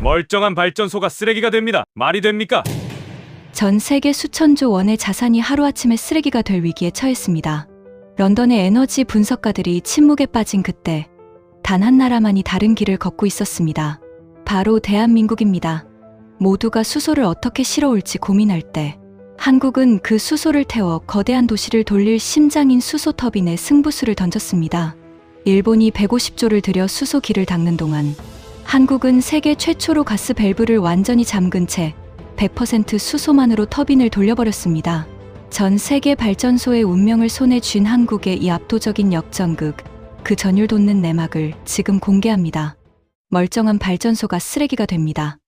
멀쩡한 발전소가 쓰레기가 됩니다. 말이 됩니까? 전 세계 수천조 원의 자산이 하루아침에 쓰레기가 될 위기에 처했습니다. 런던의 에너지 분석가들이 침묵에 빠진 그때 단 한 나라만이 다른 길을 걷고 있었습니다. 바로 대한민국입니다. 모두가 수소를 어떻게 실어올지 고민할 때 한국은 그 수소를 태워 거대한 도시를 돌릴 심장인 수소 터빈에 승부수를 던졌습니다. 일본이 150조를 들여 수소기를 닦는 동안 한국은 세계 최초로 가스 밸브를 완전히 잠근 채 100% 수소만으로 터빈을 돌려버렸습니다. 전 세계 발전소의 운명을 손에 쥔 한국의 이 압도적인 역전극, 그 전율 돋는 내막을 지금 공개합니다. 멀쩡한 발전소가 쓰레기가 됩니다.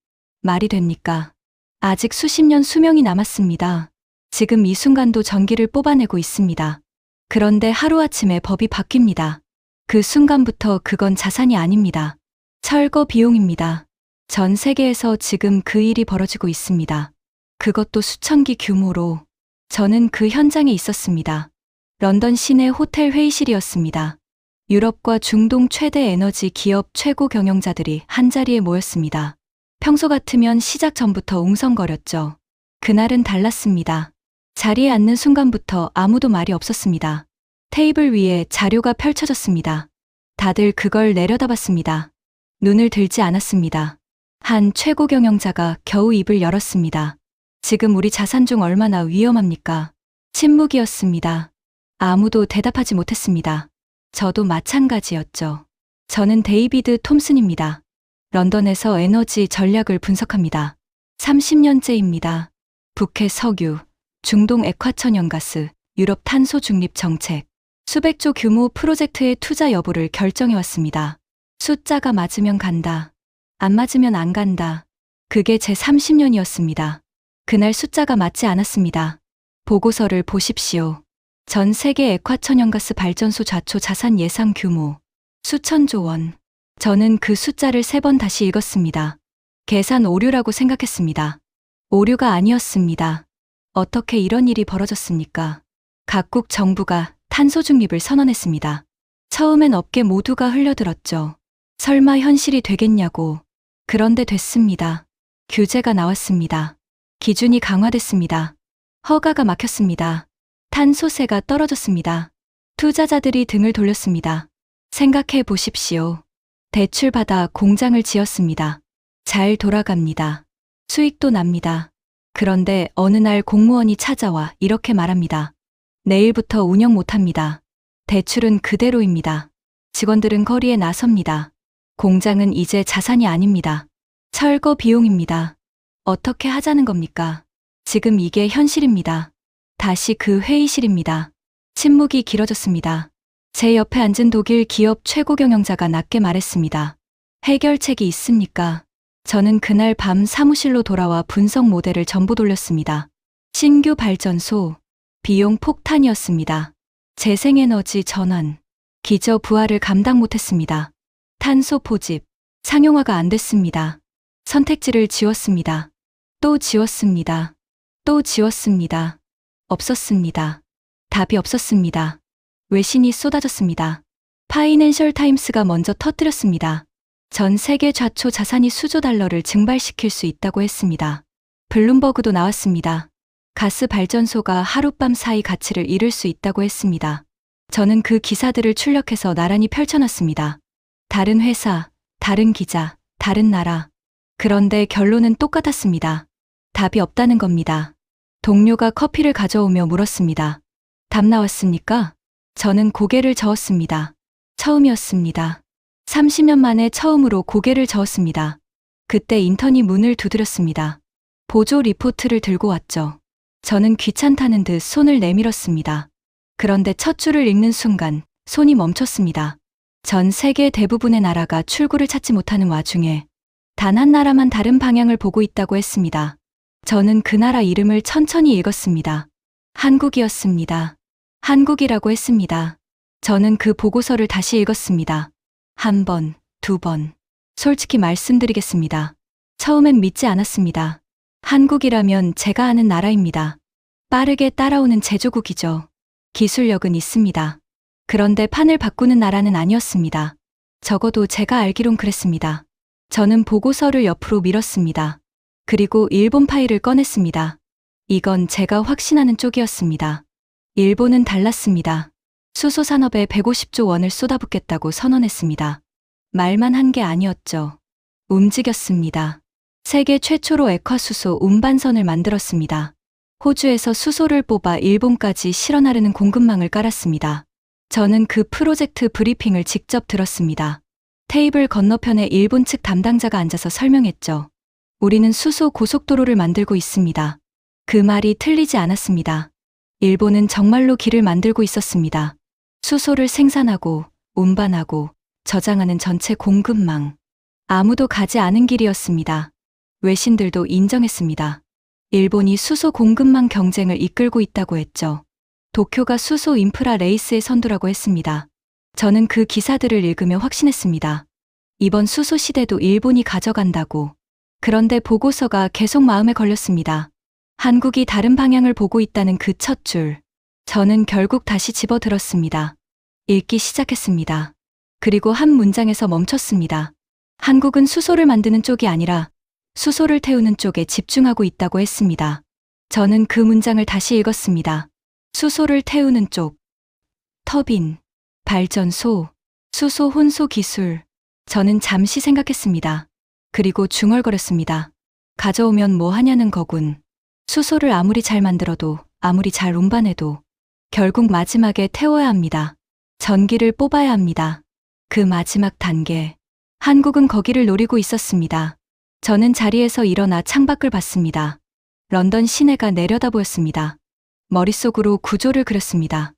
말이 됩니까? 아직 수십 년 수명이 남았습니다. 지금 이 순간도 전기를 뽑아내고 있습니다. 그런데 하루아침에 법이 바뀝니다. 그 순간부터 그건 자산이 아닙니다. 철거 비용입니다. 전 세계에서 지금 그 일이 벌어지고 있습니다. 그것도 수천기 규모로. 저는 그 현장에 있었습니다. 런던 시내 호텔 회의실이었습니다. 유럽과 중동 최대 에너지 기업 최고 경영자들이 한자리에 모였습니다. 평소 같으면 시작 전부터 웅성거렸죠. 그날은 달랐습니다. 자리에 앉는 순간부터 아무도 말이 없었습니다. 테이블 위에 자료가 펼쳐졌습니다. 다들 그걸 내려다봤습니다. 눈을 들지 않았습니다. 한 최고 경영자가 겨우 입을 열었습니다. 지금 우리 자산 중 얼마나 위험합니까? 침묵이었습니다. 아무도 대답하지 못했습니다. 저도 마찬가지였죠. 저는 데이비드 톰슨입니다. 런던에서 에너지 전략을 분석합니다. 30년째입니다. 북해 석유, 중동 액화천연가스, 유럽 탄소 중립 정책, 수백조 규모 프로젝트의 투자 여부를 결정해왔습니다. 숫자가 맞으면 간다. 안 맞으면 안 간다. 그게 제 30년이었습니다. 그날 숫자가 맞지 않았습니다. 보고서를 보십시오. 전 세계 액화천연가스 발전소 좌초 자산 예상 규모 수천조 원. 저는 그 숫자를 3번 다시 읽었습니다. 계산 오류라고 생각했습니다. 오류가 아니었습니다. 어떻게 이런 일이 벌어졌습니까? 각국 정부가 탄소 중립을 선언했습니다. 처음엔 업계 모두가 흘려들었죠. 설마 현실이 되겠냐고. 그런데 됐습니다. 규제가 나왔습니다. 기준이 강화됐습니다. 허가가 막혔습니다. 탄소세가 떨어졌습니다. 투자자들이 등을 돌렸습니다. 생각해 보십시오. 대출받아 공장을 지었습니다. 잘 돌아갑니다. 수익도 납니다. 그런데 어느 날 공무원이 찾아와 이렇게 말합니다. 내일부터 운영 못합니다. 대출은 그대로입니다. 직원들은 거리에 나섭니다. 공장은 이제 자산이 아닙니다. 철거 비용입니다. 어떻게 하자는 겁니까? 지금 이게 현실입니다. 다시 그 회의실입니다. 침묵이 길어졌습니다. 제 옆에 앉은 독일 기업 최고 경영자가 낮게 말했습니다. 해결책이 있습니까? 저는 그날 밤 사무실로 돌아와 분석 모델을 전부 돌렸습니다. 신규 발전소, 비용 폭탄이었습니다. 재생에너지 전환, 기저 부하를 감당 못했습니다. 탄소 포집, 상용화가 안 됐습니다. 선택지를 지웠습니다. 또 지웠습니다. 또 지웠습니다. 없었습니다. 답이 없었습니다. 외신이 쏟아졌습니다. 파이낸셜 타임스가 먼저 터뜨렸습니다. 전 세계 좌초 자산이 수조 달러를 증발시킬 수 있다고 했습니다. 블룸버그도 나왔습니다. 가스 발전소가 하룻밤 사이 가치를 잃을 수 있다고 했습니다. 저는 그 기사들을 출력해서 나란히 펼쳐놨습니다. 다른 회사, 다른 기자, 다른 나라. 그런데 결론은 똑같았습니다. 답이 없다는 겁니다. 동료가 커피를 가져오며 물었습니다. 답 나왔습니까? 저는 고개를 저었습니다. 처음이었습니다. 30년 만에 처음으로 고개를 저었습니다. 그때 인턴이 문을 두드렸습니다. 보조 리포트를 들고 왔죠. 저는 귀찮다는 듯 손을 내밀었습니다. 그런데 첫 줄을 읽는 순간 손이 멈췄습니다. 전 세계 대부분의 나라가 출구를 찾지 못하는 와중에 단 한 나라만 다른 방향을 보고 있다고 했습니다. 저는 그 나라 이름을 천천히 읽었습니다. 한국이었습니다. 한국이라고 했습니다. 저는 그 보고서를 다시 읽었습니다. 한 번, 두 번. 솔직히 말씀드리겠습니다. 처음엔 믿지 않았습니다. 한국이라면 제가 아는 나라입니다. 빠르게 따라오는 제조국이죠. 기술력은 있습니다. 그런데 판을 바꾸는 나라는 아니었습니다. 적어도 제가 알기론 그랬습니다. 저는 보고서를 옆으로 밀었습니다. 그리고 일본 파일을 꺼냈습니다. 이건 제가 확신하는 쪽이었습니다. 일본은 달랐습니다. 수소 산업에 150조 원을 쏟아붓겠다고 선언했습니다. 말만 한 게 아니었죠. 움직였습니다. 세계 최초로 액화수소 운반선을 만들었습니다. 호주에서 수소를 뽑아 일본까지 실어 나르는 공급망을 깔았습니다. 저는 그 프로젝트 브리핑을 직접 들었습니다. 테이블 건너편에 일본 측 담당자가 앉아서 설명했죠. 우리는 수소 고속도로를 만들고 있습니다. 그 말이 틀리지 않았습니다. 일본은 정말로 길을 만들고 있었습니다. 수소를 생산하고 운반하고 저장하는 전체 공급망. 아무도 가지 않은 길이었습니다. 외신들도 인정했습니다. 일본이 수소 공급망 경쟁을 이끌고 있다고 했죠. 도쿄가 수소 인프라 레이스의 선두라고 했습니다. 저는 그 기사들을 읽으며 확신했습니다. 이번 수소 시대도 일본이 가져간다고. 그런데 보고서가 계속 마음에 걸렸습니다. 한국이 다른 방향을 보고 있다는 그 첫 줄. 저는 결국 다시 집어들었습니다. 읽기 시작했습니다. 그리고 한 문장에서 멈췄습니다. 한국은 수소를 만드는 쪽이 아니라 수소를 태우는 쪽에 집중하고 있다고 했습니다. 저는 그 문장을 다시 읽었습니다. 수소를 태우는 쪽. 터빈, 발전소, 수소 혼소 기술. 저는 잠시 생각했습니다. 그리고 중얼거렸습니다. 가져오면 뭐 하냐는 거군. 수소를 아무리 잘 만들어도, 아무리 잘 운반해도 결국 마지막에 태워야 합니다. 전기를 뽑아야 합니다. 그 마지막 단계. 한국은 거기를 노리고 있었습니다. 저는 자리에서 일어나 창밖을 봤습니다. 런던 시내가 내려다 보였습니다. 머릿속으로 구조를 그렸습니다.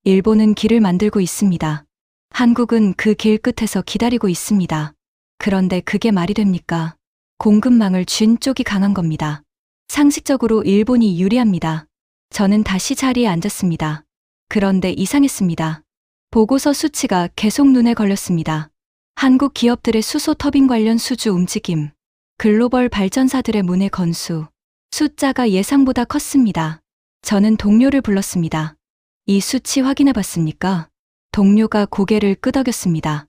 일본은 길을 만들고 있습니다. 한국은 그 길 끝에서 기다리고 있습니다. 그런데 그게 말이 됩니까? 공급망을 쥔 쪽이 강한 겁니다. 상식적으로 일본이 유리합니다. 저는 다시 자리에 앉았습니다. 그런데 이상했습니다. 보고서 수치가 계속 눈에 걸렸습니다. 한국 기업들의 수소 터빈 관련 수주 움직임, 글로벌 발전사들의 문의 건수, 숫자가 예상보다 컸습니다. 저는 동료를 불렀습니다. 이 수치 확인해 봤습니까? 동료가 고개를 끄덕였습니다.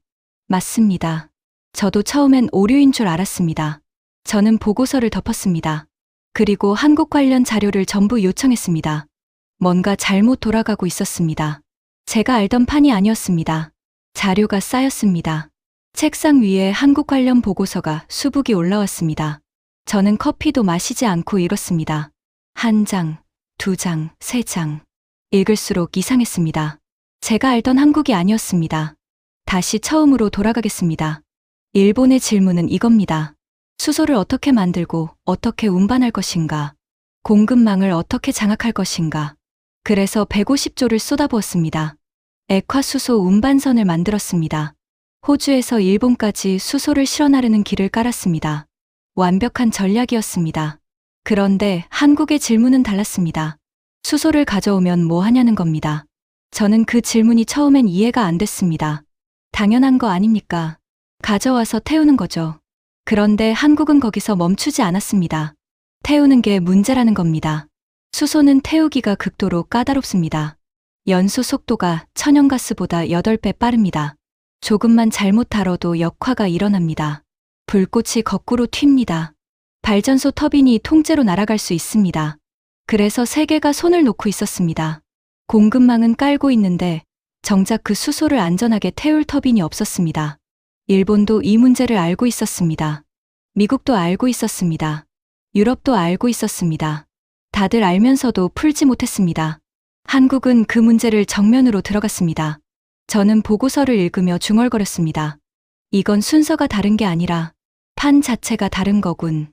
맞습니다. 저도 처음엔 오류인 줄 알았습니다. 저는 보고서를 덮었습니다. 그리고 한국 관련 자료를 전부 요청했습니다. 뭔가 잘못 돌아가고 있었습니다. 제가 알던 판이 아니었습니다. 자료가 쌓였습니다. 책상 위에 한국 관련 보고서가 수북이 올라왔습니다. 저는 커피도 마시지 않고 읽었습니다. 한 장, 두 장, 세 장. 읽을수록 이상했습니다. 제가 알던 한국이 아니었습니다. 다시 처음으로 돌아가겠습니다. 일본의 질문은 이겁니다. 수소를 어떻게 만들고 어떻게 운반할 것인가? 공급망을 어떻게 장악할 것인가? 그래서 150조를 쏟아부었습니다. 액화수소 운반선을 만들었습니다. 호주에서 일본까지 수소를 실어 나르는 길을 깔았습니다. 완벽한 전략이었습니다. 그런데 한국의 질문은 달랐습니다. 수소를 가져오면 뭐 하냐는 겁니다. 저는 그 질문이 처음엔 이해가 안 됐습니다. 당연한 거 아닙니까? 가져와서 태우는 거죠. 그런데 한국은 거기서 멈추지 않았습니다. 태우는 게 문제라는 겁니다. 수소는 태우기가 극도로 까다롭습니다. 연소 속도가 천연가스보다 8배 빠릅니다. 조금만 잘못 다뤄도 역화가 일어납니다. 불꽃이 거꾸로 튑니다. 발전소 터빈이 통째로 날아갈 수 있습니다. 그래서 세계가 손을 놓고 있었습니다. 공급망은 깔고 있는데 정작 그 수소를 안전하게 태울 터빈이 없었습니다. 일본도 이 문제를 알고 있었습니다. 미국도 알고 있었습니다. 유럽도 알고 있었습니다. 다들 알면서도 풀지 못했습니다. 한국은 그 문제를 정면으로 들어갔습니다. 저는 보고서를 읽으며 중얼거렸습니다. 이건 순서가 다른 게 아니라 판 자체가 다른 거군.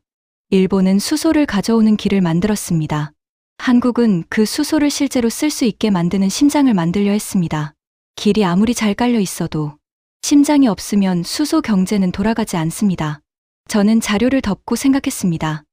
일본은 수소를 가져오는 길을 만들었습니다. 한국은 그 수소를 실제로 쓸 수 있게 만드는 심장을 만들려 했습니다. 길이 아무리 잘 깔려 있어도 심장이 없으면 수소 경제는 돌아가지 않습니다. 저는 자료를 덮고 생각했습니다.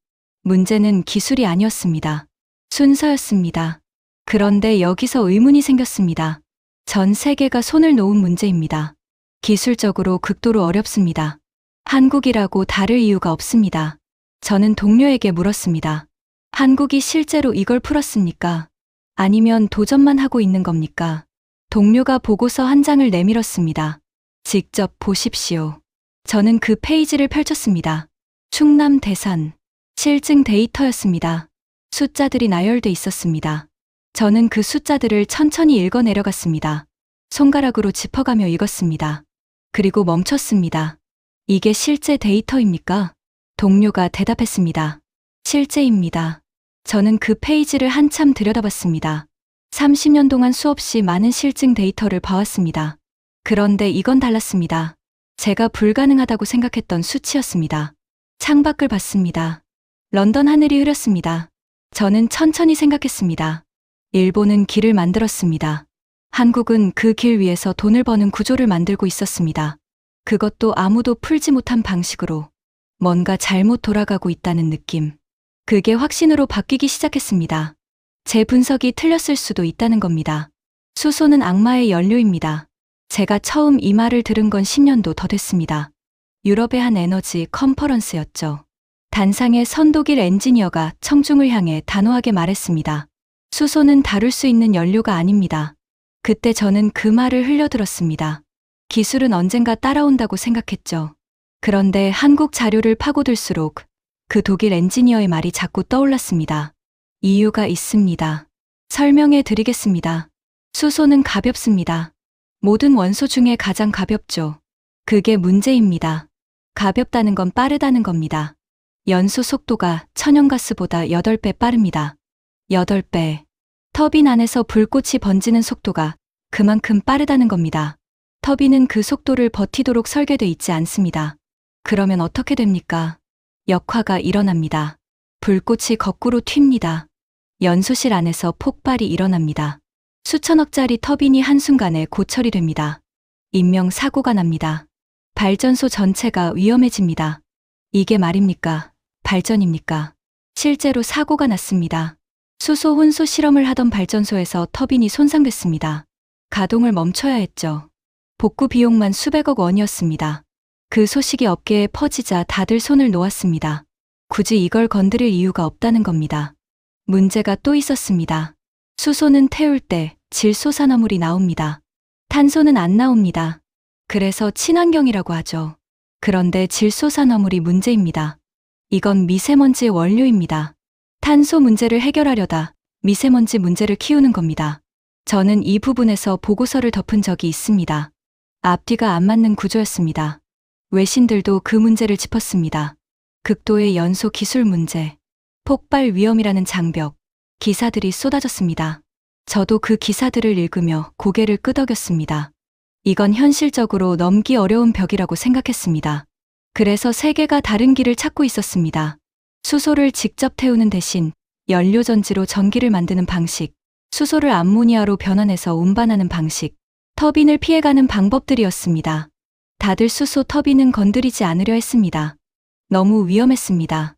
문제는 기술이 아니었습니다. 순서였습니다. 그런데 여기서 의문이 생겼습니다. 전 세계가 손을 놓은 문제입니다. 기술적으로 극도로 어렵습니다. 한국이라고 다를 이유가 없습니다. 저는 동료에게 물었습니다. 한국이 실제로 이걸 풀었습니까? 아니면 도전만 하고 있는 겁니까? 동료가 보고서 한 장을 내밀었습니다. 직접 보십시오. 저는 그 페이지를 펼쳤습니다. 충남 대산 실증 데이터였습니다. 숫자들이 나열돼 있었습니다. 저는 그 숫자들을 천천히 읽어 내려갔습니다. 손가락으로 짚어가며 읽었습니다. 그리고 멈췄습니다. 이게 실제 데이터입니까? 동료가 대답했습니다. 실제입니다. 저는 그 페이지를 한참 들여다봤습니다. 30년 동안 수없이 많은 실증 데이터를 봐왔습니다. 그런데 이건 달랐습니다. 제가 불가능하다고 생각했던 수치였습니다. 창밖을 봤습니다. 런던 하늘이 흐렸습니다. 저는 천천히 생각했습니다. 일본은 길을 만들었습니다. 한국은 그 길 위에서 돈을 버는 구조를 만들고 있었습니다. 그것도 아무도 풀지 못한 방식으로. 뭔가 잘못 돌아가고 있다는 느낌. 그게 확신으로 바뀌기 시작했습니다. 제 분석이 틀렸을 수도 있다는 겁니다. 수소는 악마의 연료입니다. 제가 처음 이 말을 들은 건 10년도 더 됐습니다. 유럽의 한 에너지 컨퍼런스였죠. 단상의 선독일 엔지니어가 청중을 향해 단호하게 말했습니다. 수소는 다룰 수 있는 연료가 아닙니다. 그때 저는 그 말을 흘려들었습니다. 기술은 언젠가 따라온다고 생각했죠. 그런데 한국 자료를 파고들수록 그 독일 엔지니어의 말이 자꾸 떠올랐습니다. 이유가 있습니다. 설명해 드리겠습니다. 수소는 가볍습니다. 모든 원소 중에 가장 가볍죠. 그게 문제입니다. 가볍다는 건 빠르다는 겁니다. 연소 속도가 천연가스보다 8배 빠릅니다. 8배. 터빈 안에서 불꽃이 번지는 속도가 그만큼 빠르다는 겁니다. 터빈은 그 속도를 버티도록 설계돼 있지 않습니다. 그러면 어떻게 됩니까? 역화가 일어납니다. 불꽃이 거꾸로 튑니다. 연소실 안에서 폭발이 일어납니다. 수천억짜리 터빈이 한순간에 고철이 됩니다. 인명사고가 납니다. 발전소 전체가 위험해집니다. 이게 말입니까? 발전입니까? 실제로 사고가 났습니다. 수소 혼소 실험을 하던 발전소에서 터빈이 손상됐습니다. 가동을 멈춰야 했죠. 복구 비용만 수백억 원이었습니다. 그 소식이 업계에 퍼지자 다들 손을 놓았습니다. 굳이 이걸 건드릴 이유가 없다는 겁니다. 문제가 또 있었습니다. 수소는 태울 때 질소산화물이 나옵니다. 탄소는 안 나옵니다. 그래서 친환경이라고 하죠. 그런데 질소산화물이 문제입니다. 이건 미세먼지의 원료입니다. 탄소 문제를 해결하려다 미세먼지 문제를 키우는 겁니다. 저는 이 부분에서 보고서를 덮은 적이 있습니다. 앞뒤가 안 맞는 구조였습니다. 외신들도 그 문제를 짚었습니다. 극도의 연소 기술 문제, 폭발 위험이라는 장벽, 기사들이 쏟아졌습니다. 저도 그 기사들을 읽으며 고개를 끄덕였습니다. 이건 현실적으로 넘기 어려운 벽이라고 생각했습니다. 그래서 세계가 다른 길을 찾고 있었습니다. 수소를 직접 태우는 대신 연료전지로 전기를 만드는 방식, 수소를 암모니아로 변환해서 운반하는 방식, 터빈을 피해가는 방법들이었습니다. 다들 수소 터빈은 건드리지 않으려 했습니다. 너무 위험했습니다.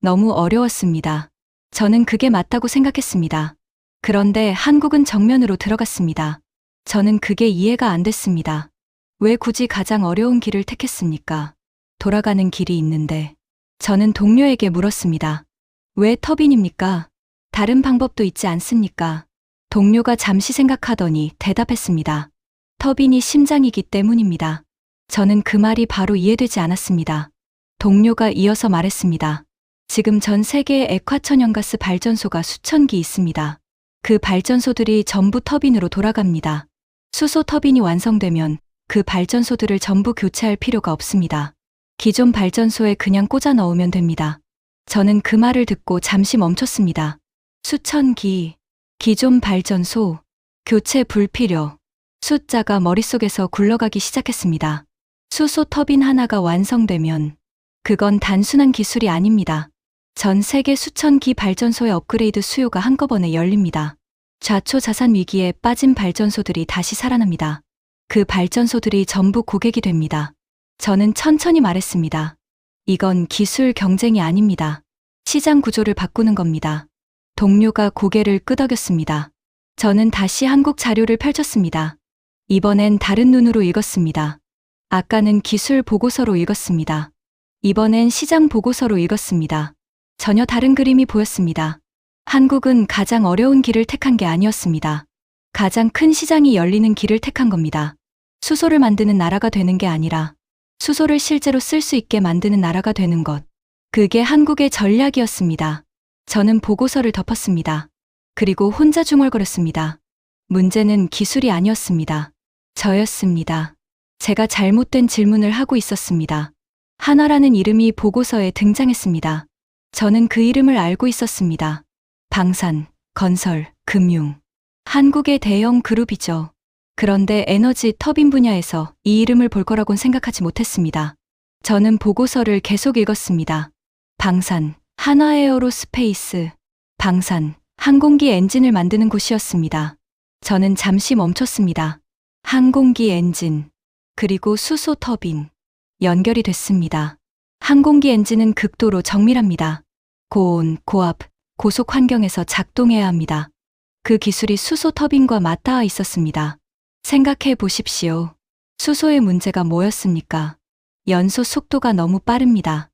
너무 어려웠습니다. 저는 그게 맞다고 생각했습니다. 그런데 한국은 정면으로 들어갔습니다. 저는 그게 이해가 안 됐습니다. 왜 굳이 가장 어려운 길을 택했습니까? 돌아가는 길이 있는데. 저는 동료에게 물었습니다. 왜 터빈입니까? 다른 방법도 있지 않습니까? 동료가 잠시 생각하더니 대답했습니다. 터빈이 심장이기 때문입니다. 저는 그 말이 바로 이해되지 않았습니다. 동료가 이어서 말했습니다. 지금 전 세계에 액화천연가스 발전소가 수천 기 있습니다. 그 발전소들이 전부 터빈으로 돌아갑니다. 수소 터빈이 완성되면 그 발전소들을 전부 교체할 필요가 없습니다. 기존 발전소에 그냥 꽂아 넣으면 됩니다. 저는 그 말을 듣고 잠시 멈췄습니다. 수천 기, 기존 발전소, 교체 불필요. 숫자가 머릿속에서 굴러가기 시작했습니다. 수소 터빈 하나가 완성되면 그건 단순한 기술이 아닙니다. 전 세계 수천 기 발전소의 업그레이드 수요가 한꺼번에 열립니다. 좌초자산 위기에 빠진 발전소들이 다시 살아납니다. 그 발전소들이 전부 고객이 됩니다. 저는 천천히 말했습니다. 이건 기술 경쟁이 아닙니다. 시장 구조를 바꾸는 겁니다. 동료가 고개를 끄덕였습니다. 저는 다시 한국 자료를 펼쳤습니다. 이번엔 다른 눈으로 읽었습니다. 아까는 기술 보고서로 읽었습니다. 이번엔 시장 보고서로 읽었습니다. 전혀 다른 그림이 보였습니다. 한국은 가장 어려운 길을 택한 게 아니었습니다. 가장 큰 시장이 열리는 길을 택한 겁니다. 수소를 만드는 나라가 되는 게 아니라 수소를 실제로 쓸 수 있게 만드는 나라가 되는 것. 그게 한국의 전략이었습니다. 저는 보고서를 덮었습니다. 그리고 혼자 중얼거렸습니다. 문제는 기술이 아니었습니다. 저였습니다. 제가 잘못된 질문을 하고 있었습니다. 한화라는 이름이 보고서에 등장했습니다. 저는 그 이름을 알고 있었습니다. 방산, 건설, 금융. 한국의 대형 그룹이죠. 그런데 에너지 터빈 분야에서 이 이름을 볼 거라곤 생각하지 못했습니다. 저는 보고서를 계속 읽었습니다. 방산, 한화에어로스페이스. 방산, 항공기 엔진을 만드는 곳이었습니다. 저는 잠시 멈췄습니다. 항공기 엔진, 그리고 수소 터빈. 연결이 됐습니다. 항공기 엔진은 극도로 정밀합니다. 고온, 고압, 고속 환경에서 작동해야 합니다. 그 기술이 수소 터빈과 맞닿아 있었습니다. 생각해 보십시오. 수소의 문제가 뭐였습니까? 연소 속도가 너무 빠릅니다.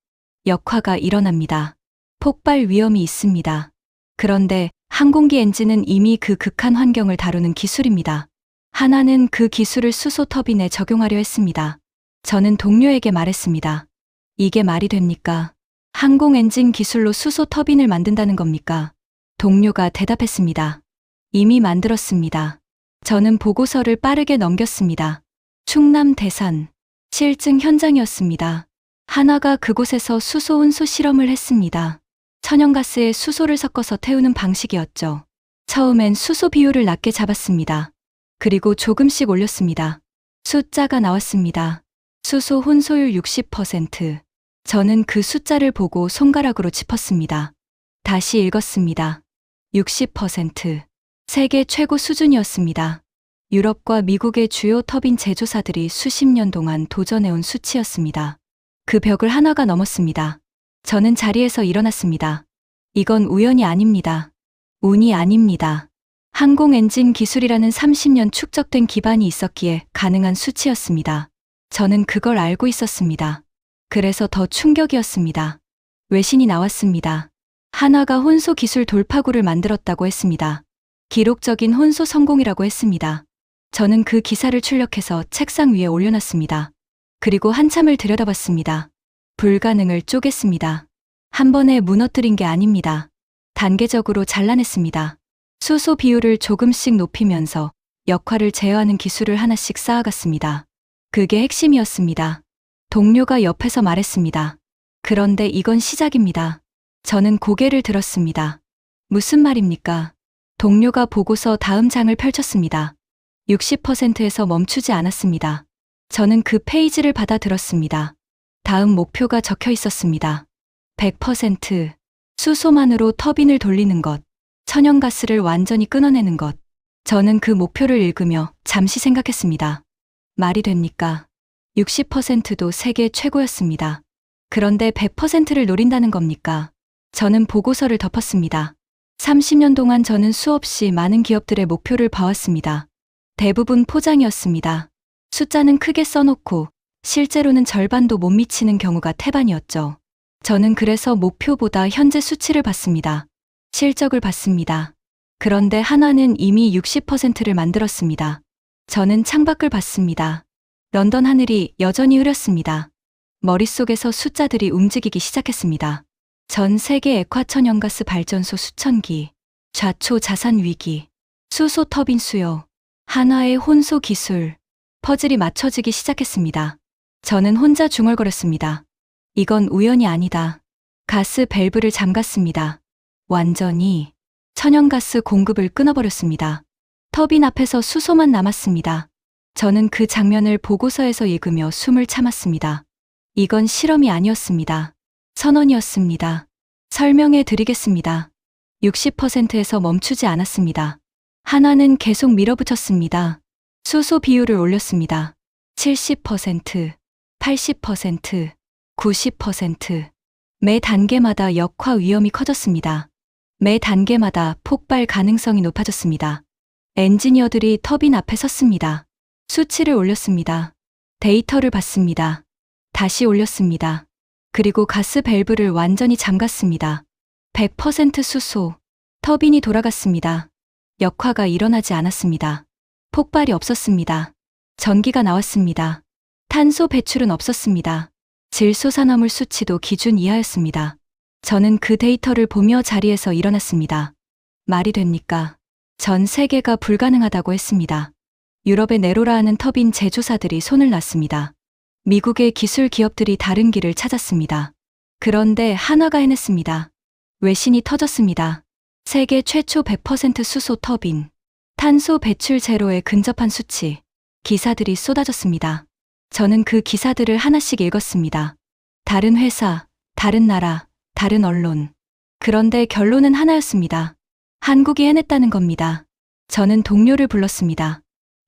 역화가 일어납니다. 폭발 위험이 있습니다. 그런데 항공기 엔진은 이미 그 극한 환경을 다루는 기술입니다. 한화는 그 기술을 수소 터빈에 적용하려 했습니다. 저는 동료에게 말했습니다. 이게 말이 됩니까? 항공 엔진 기술로 수소 터빈을 만든다는 겁니까? 동료가 대답했습니다. 이미 만들었습니다. 저는 보고서를 빠르게 넘겼습니다. 충남 대산, 실증 현장이었습니다. 한화가 그곳에서 수소 운소 실험을 했습니다. 천연가스에 수소를 섞어서 태우는 방식이었죠. 처음엔 수소 비율을 낮게 잡았습니다. 그리고 조금씩 올렸습니다. 숫자가 나왔습니다. 수소 혼소율 60%. 저는 그 숫자를 보고 손가락으로 짚었습니다. 다시 읽었습니다. 60%. 세계 최고 수준이었습니다. 유럽과 미국의 주요 터빈 제조사들이 수십 년 동안 도전해온 수치였습니다. 그 벽을 한화가 넘었습니다. 저는 자리에서 일어났습니다. 이건 우연이 아닙니다. 운이 아닙니다. 항공 엔진 기술이라는 30년 축적된 기반이 있었기에 가능한 수치였습니다. 저는 그걸 알고 있었습니다. 그래서 더 충격이었습니다. 외신이 나왔습니다. 한화가 혼소 기술 돌파구를 만들었다고 했습니다. 기록적인 혼소 성공이라고 했습니다. 저는 그 기사를 출력해서 책상 위에 올려놨습니다. 그리고 한참을 들여다봤습니다. 불가능을 쪼갰습니다. 한 번에 무너뜨린 게 아닙니다. 단계적으로 잘라냈습니다. 수소 비율을 조금씩 높이면서 역화를 제어하는 기술을 하나씩 쌓아갔습니다. 그게 핵심이었습니다. 동료가 옆에서 말했습니다. 그런데 이건 시작입니다. 저는 고개를 들었습니다. 무슨 말입니까? 동료가 보고서 다음 장을 펼쳤습니다. 60%에서 멈추지 않았습니다. 저는 그 페이지를 받아 들었습니다. 다음 목표가 적혀 있었습니다. 100%. 수소만으로 터빈을 돌리는 것. 천연가스를 완전히 끊어내는 것. 저는 그 목표를 읽으며 잠시 생각했습니다. 말이 됩니까? 60%도 세계 최고였습니다. 그런데 100%를 노린다는 겁니까? 저는 보고서를 덮었습니다. 30년 동안 저는 수없이 많은 기업들의 목표를 봐왔습니다. 대부분 포장이었습니다. 숫자는 크게 써놓고 실제로는 절반도 못 미치는 경우가 태반이었죠. 저는 그래서 목표보다 현재 수치를 봤습니다. 실적을 봤습니다. 그런데 한화는 이미 60%를 만들었습니다. 저는 창밖을 봤습니다. 런던 하늘이 여전히 흐렸습니다. 머릿속에서 숫자들이 움직이기 시작했습니다. 전 세계 액화천연가스 발전소 수천 기, 좌초 자산 위기, 수소 터빈 수요, 한화의 혼소 기술, 퍼즐이 맞춰지기 시작했습니다. 저는 혼자 중얼거렸습니다. 이건 우연이 아니다. 가스 밸브를 잠갔습니다. 완전히 천연가스 공급을 끊어버렸습니다. 터빈 앞에서 수소만 남았습니다. 저는 그 장면을 보고서에서 읽으며 숨을 참았습니다. 이건 실험이 아니었습니다. 선언이었습니다. 설명해 드리겠습니다. 60%에서 멈추지 않았습니다. 한화는 계속 밀어붙였습니다. 수소 비율을 올렸습니다. 70%, 80%, 90%. 매 단계마다 역화 위험이 커졌습니다. 매 단계마다 폭발 가능성이 높아졌습니다. 엔지니어들이 터빈 앞에 섰습니다. 수치를 올렸습니다. 데이터를 봤습니다. 다시 올렸습니다. 그리고 가스 밸브를 완전히 잠갔습니다. 100% 수소. 터빈이 돌아갔습니다. 역화가 일어나지 않았습니다. 폭발이 없었습니다. 전기가 나왔습니다. 탄소 배출은 없었습니다. 질소산화물 수치도 기준 이하였습니다. 저는 그 데이터를 보며 자리에서 일어났습니다. 말이 됩니까? 전 세계가 불가능하다고 했습니다. 유럽의 네로라 하는 터빈 제조사들이 손을 놨습니다. 미국의 기술 기업들이 다른 길을 찾았습니다. 그런데 한화가 해냈습니다. 외신이 터졌습니다. 세계 최초 100% 수소 터빈, 탄소 배출 제로에 근접한 수치, 기사들이 쏟아졌습니다. 저는 그 기사들을 하나씩 읽었습니다. 다른 회사, 다른 나라, 다른 언론. 그런데 결론은 하나였습니다. 한국이 해냈다는 겁니다. 저는 동료를 불렀습니다.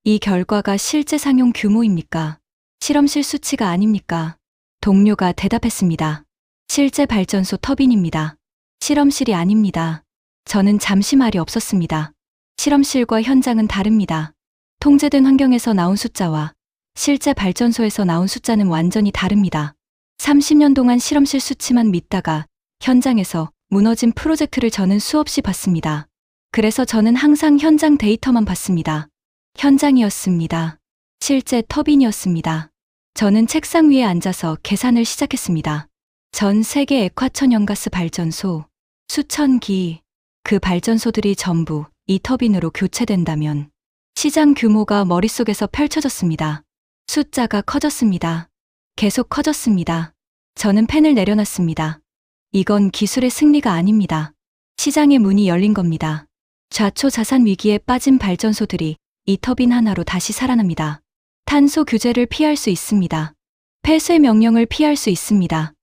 이 결과가 실제 상용 규모입니까? 실험실 수치가 아닙니까? 동료가 대답했습니다. 실제 발전소 터빈입니다. 실험실이 아닙니다. 저는 잠시 말이 없었습니다. 실험실과 현장은 다릅니다. 통제된 환경에서 나온 숫자와 실제 발전소에서 나온 숫자는 완전히 다릅니다. 30년 동안 실험실 수치만 믿다가 현장에서 무너진 프로젝트를 저는 수없이 봤습니다. 그래서 저는 항상 현장 데이터만 봤습니다. 현장이었습니다. 실제 터빈이었습니다. 저는 책상 위에 앉아서 계산을 시작했습니다. 전 세계 액화천연가스 발전소, 수천 기, 그 발전소들이 전부 이 터빈으로 교체된다면 시장 규모가 머릿속에서 펼쳐졌습니다. 숫자가 커졌습니다. 계속 커졌습니다. 저는 펜을 내려놨습니다. 이건 기술의 승리가 아닙니다. 시장의 문이 열린 겁니다. 좌초 자산 위기에 빠진 발전소들이 이 터빈 하나로 다시 살아납니다. 탄소 규제를 피할 수 있습니다. 폐쇄 명령을 피할 수 있습니다.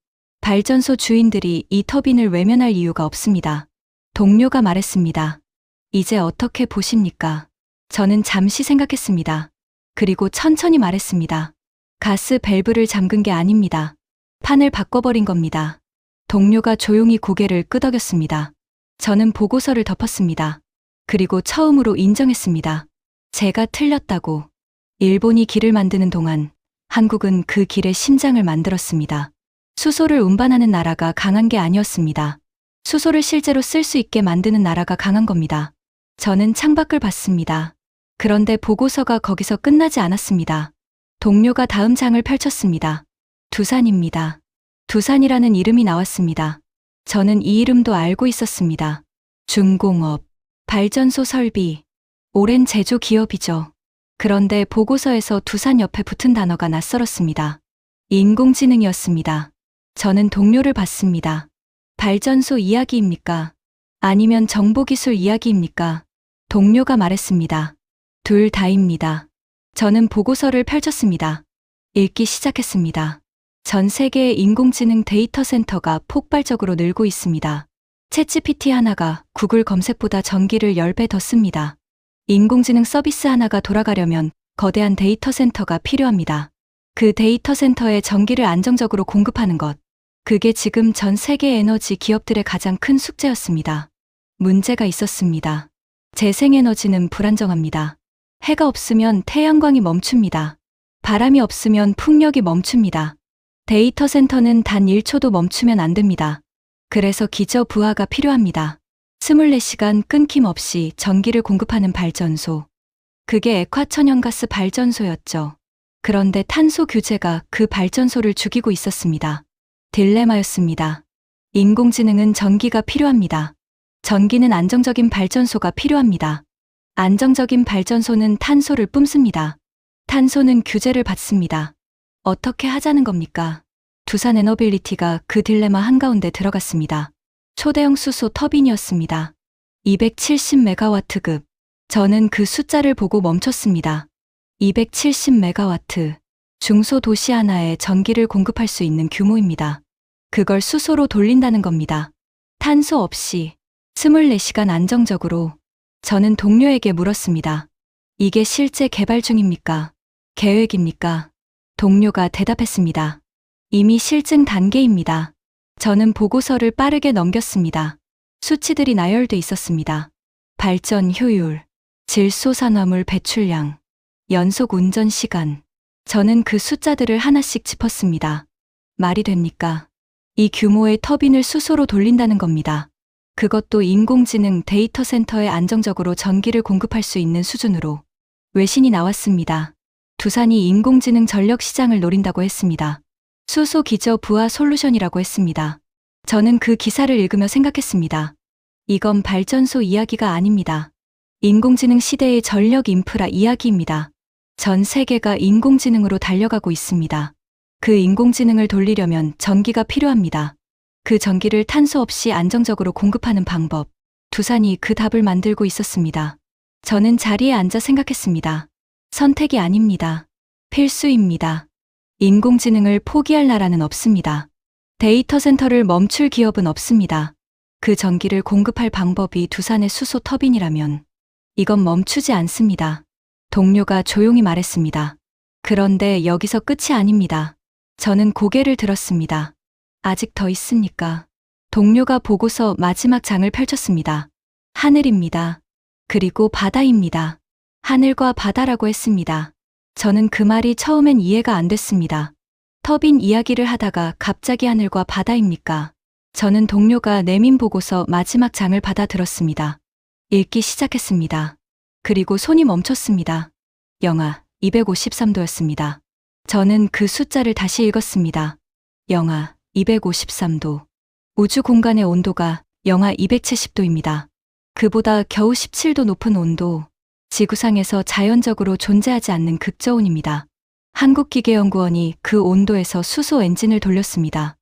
발전소 주인들이 이 터빈을 외면할 이유가 없습니다. 동료가 말했습니다. 이제 어떻게 보십니까? 저는 잠시 생각했습니다. 그리고 천천히 말했습니다. 가스 밸브를 잠근 게 아닙니다. 판을 바꿔버린 겁니다. 동료가 조용히 고개를 끄덕였습니다. 저는 보고서를 덮었습니다. 그리고 처음으로 인정했습니다. 제가 틀렸다고. 일본이 길을 만드는 동안 한국은 그 길의 심장을 만들었습니다. 수소를 운반하는 나라가 강한 게 아니었습니다. 수소를 실제로 쓸 수 있게 만드는 나라가 강한 겁니다. 저는 창밖을 봤습니다. 그런데 보고서가 거기서 끝나지 않았습니다. 동료가 다음 장을 펼쳤습니다. 두산입니다. 두산이라는 이름이 나왔습니다. 저는 이 이름도 알고 있었습니다. 중공업, 발전소 설비, 오랜 제조 기업이죠. 그런데 보고서에서 두산 옆에 붙은 단어가 낯설었습니다. 인공지능이었습니다. 저는 동료를 봤습니다. 발전소 이야기입니까? 아니면 정보기술 이야기입니까? 동료가 말했습니다. 둘 다입니다. 저는 보고서를 펼쳤습니다. 읽기 시작했습니다. 전 세계의 인공지능 데이터 센터가 폭발적으로 늘고 있습니다. 챗GPT 하나가 구글 검색보다 전기를 10배 더 씁니다. 인공지능 서비스 하나가 돌아가려면 거대한 데이터 센터가 필요합니다. 그 데이터 센터에 전기를 안정적으로 공급하는 것. 그게 지금 전 세계 에너지 기업들의 가장 큰 숙제였습니다. 문제가 있었습니다. 재생에너지는 불안정합니다. 해가 없으면 태양광이 멈춥니다. 바람이 없으면 풍력이 멈춥니다. 데이터 센터는 단 1초도 멈추면 안 됩니다. 그래서 기저부하가 필요합니다. 24시간 끊김없이 전기를 공급하는 발전소. 그게 액화천연가스 발전소였죠. 그런데 탄소 규제가 그 발전소를 죽이고 있었습니다. 딜레마였습니다. 인공지능은 전기가 필요합니다. 전기는 안정적인 발전소가 필요합니다. 안정적인 발전소는 탄소를 뿜습니다. 탄소는 규제를 받습니다. 어떻게 하자는 겁니까? 두산 에너빌리티가 그 딜레마 한가운데 들어갔습니다. 초대형 수소 터빈이었습니다. 270메가와트급. 저는 그 숫자를 보고 멈췄습니다. 270메가와트. 중소도시 하나에 전기를 공급할 수 있는 규모입니다. 그걸 수소로 돌린다는 겁니다. 탄소 없이 24시간 안정적으로. 저는 동료에게 물었습니다. 이게 실제 개발 중입니까? 계획입니까? 동료가 대답했습니다. 이미 실증 단계입니다. 저는 보고서를 빠르게 넘겼습니다. 수치들이 나열돼 있었습니다. 발전 효율, 질소산화물 배출량, 연속 운전 시간. 저는 그 숫자들을 하나씩 짚었습니다. 말이 됩니까? 이 규모의 터빈을 수소로 돌린다는 겁니다. 그것도 인공지능 데이터 센터에 안정적으로 전기를 공급할 수 있는 수준으로. 외신이 나왔습니다. 두산이 인공지능 전력 시장을 노린다고 했습니다. 수소 기저 부하 솔루션이라고 했습니다. 저는 그 기사를 읽으며 생각했습니다. 이건 발전소 이야기가 아닙니다. 인공지능 시대의 전력 인프라 이야기입니다. 전 세계가 인공지능으로 달려가고 있습니다. 그 인공지능을 돌리려면 전기가 필요합니다. 그 전기를 탄소 없이 안정적으로 공급하는 방법. 두산이 그 답을 만들고 있었습니다. 저는 자리에 앉아 생각했습니다. 선택이 아닙니다. 필수입니다. 인공지능을 포기할 나라는 없습니다. 데이터 센터를 멈출 기업은 없습니다. 그 전기를 공급할 방법이 두산의 수소 터빈이라면 이건 멈추지 않습니다. 동료가 조용히 말했습니다. 그런데 여기서 끝이 아닙니다. 저는 고개를 들었습니다. 아직 더 있습니까? 동료가 보고서 마지막 장을 펼쳤습니다. 하늘입니다. 그리고 바다입니다. 하늘과 바다라고 했습니다. 저는 그 말이 처음엔 이해가 안 됐습니다. 터빈 이야기를 하다가 갑자기 하늘과 바다입니까? 저는 동료가 내민 보고서 마지막 장을 받아 들었습니다. 읽기 시작했습니다. 그리고 손이 멈췄습니다. 영하 253도였습니다. 저는 그 숫자를 다시 읽었습니다. 영하 253도. 우주 공간의 온도가 영하 270도입니다. 그보다 겨우 17도 높은 온도. 지구상에서 자연적으로 존재하지 않는 극저온입니다. 한국기계연구원이 그 온도에서 수소 엔진을 돌렸습니다.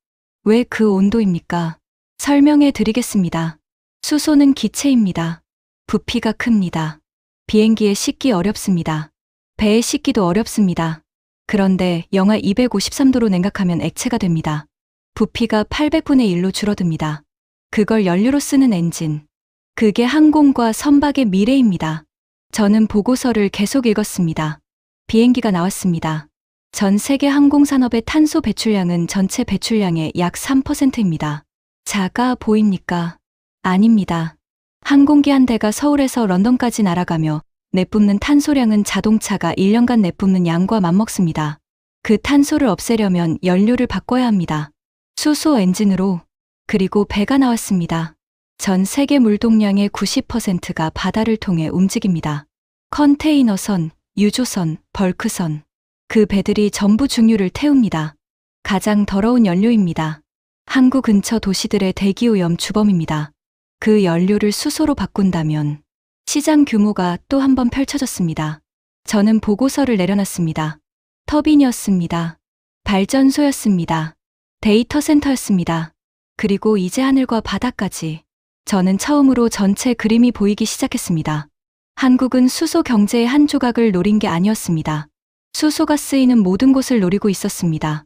왜 그 온도입니까? 설명해 드리겠습니다. 수소는 기체입니다. 부피가 큽니다. 비행기에 싣기 어렵습니다. 배에 싣기도 어렵습니다. 그런데 영하 253도로 냉각하면 액체가 됩니다. 부피가 800분의 1로 줄어듭니다. 그걸 연료로 쓰는 엔진. 그게 항공과 선박의 미래입니다. 저는 보고서를 계속 읽었습니다. 비행기가 나왔습니다. 전 세계 항공산업의 탄소 배출량은 전체 배출량의 약 3%입니다. 작아 보입니까? 아닙니다. 항공기 한 대가 서울에서 런던까지 날아가며 내뿜는 탄소량은 자동차가 1년간 내뿜는 양과 맞먹습니다. 그 탄소를 없애려면 연료를 바꿔야 합니다. 수소 엔진으로. 그리고 배가 나왔습니다. 전 세계 물동량의 90%가 바다를 통해 움직입니다. 컨테이너선, 유조선, 벌크선. 그 배들이 전부 중유를 태웁니다. 가장 더러운 연료입니다. 항구 근처 도시들의 대기오염 주범입니다. 그 연료를 수소로 바꾼다면 시장 규모가 또 한 번 펼쳐졌습니다. 저는 보고서를 내려놨습니다. 터빈이었습니다. 발전소였습니다. 데이터 센터였습니다. 그리고 이제 하늘과 바다까지. 저는 처음으로 전체 그림이 보이기 시작했습니다. 한국은 수소 경제의 한 조각을 노린 게 아니었습니다. 수소가 쓰이는 모든 곳을 노리고 있었습니다.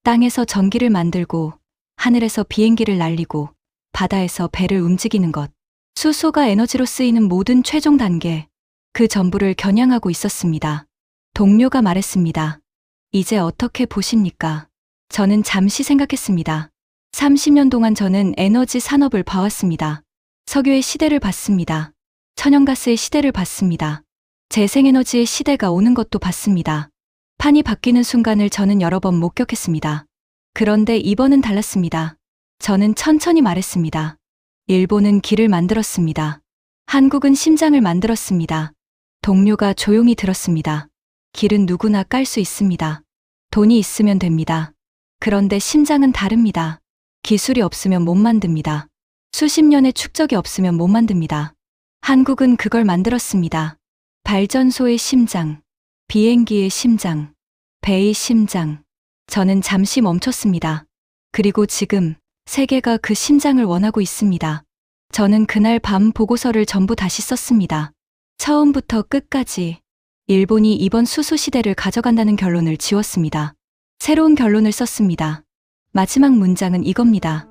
땅에서 전기를 만들고, 하늘에서 비행기를 날리고, 바다에서 배를 움직이는 것. 수소가 에너지로 쓰이는 모든 최종 단계, 그 전부를 겨냥하고 있었습니다. 동료가 말했습니다. 이제 어떻게 보십니까? 저는 잠시 생각했습니다. 30년 동안 저는 에너지 산업을 봐왔습니다. 석유의 시대를 봤습니다. 천연가스의 시대를 봤습니다. 재생에너지의 시대가 오는 것도 봤습니다. 판이 바뀌는 순간을 저는 여러 번 목격했습니다. 그런데 이번은 달랐습니다. 저는 천천히 말했습니다. 일본은 길을 만들었습니다. 한국은 심장을 만들었습니다. 동료가 조용히 들었습니다. 길은 누구나 깔 수 있습니다. 돈이 있으면 됩니다. 그런데 심장은 다릅니다. 기술이 없으면 못 만듭니다. 수십 년의 축적이 없으면 못 만듭니다. 한국은 그걸 만들었습니다. 발전소의 심장, 비행기의 심장, 배의 심장. 저는 잠시 멈췄습니다. 그리고 지금 세계가 그 심장을 원하고 있습니다. 저는 그날 밤 보고서를 전부 다시 썼습니다. 처음부터 끝까지 일본이 이번 수소 시대를 가져간다는 결론을 지웠습니다. 새로운 결론을 썼습니다. 마지막 문장은 이겁니다.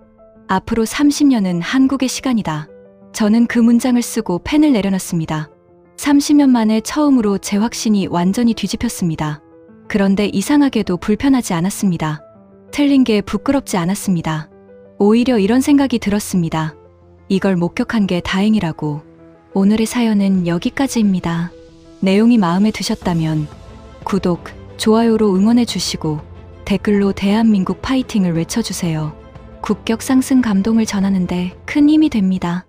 앞으로 30년은 한국의 시간이다. 저는 그 문장을 쓰고 펜을 내려놨습니다. 30년 만에 처음으로 제 확신이 완전히 뒤집혔습니다. 그런데 이상하게도 불편하지 않았습니다. 틀린 게 부끄럽지 않았습니다. 오히려 이런 생각이 들었습니다. 이걸 목격한 게 다행이라고. 오늘의 사연은 여기까지입니다. 내용이 마음에 드셨다면 구독, 좋아요로 응원해 주시고 댓글로 대한민국 파이팅을 외쳐주세요. 국격 상승 감동을 전하는데 큰 힘이 됩니다.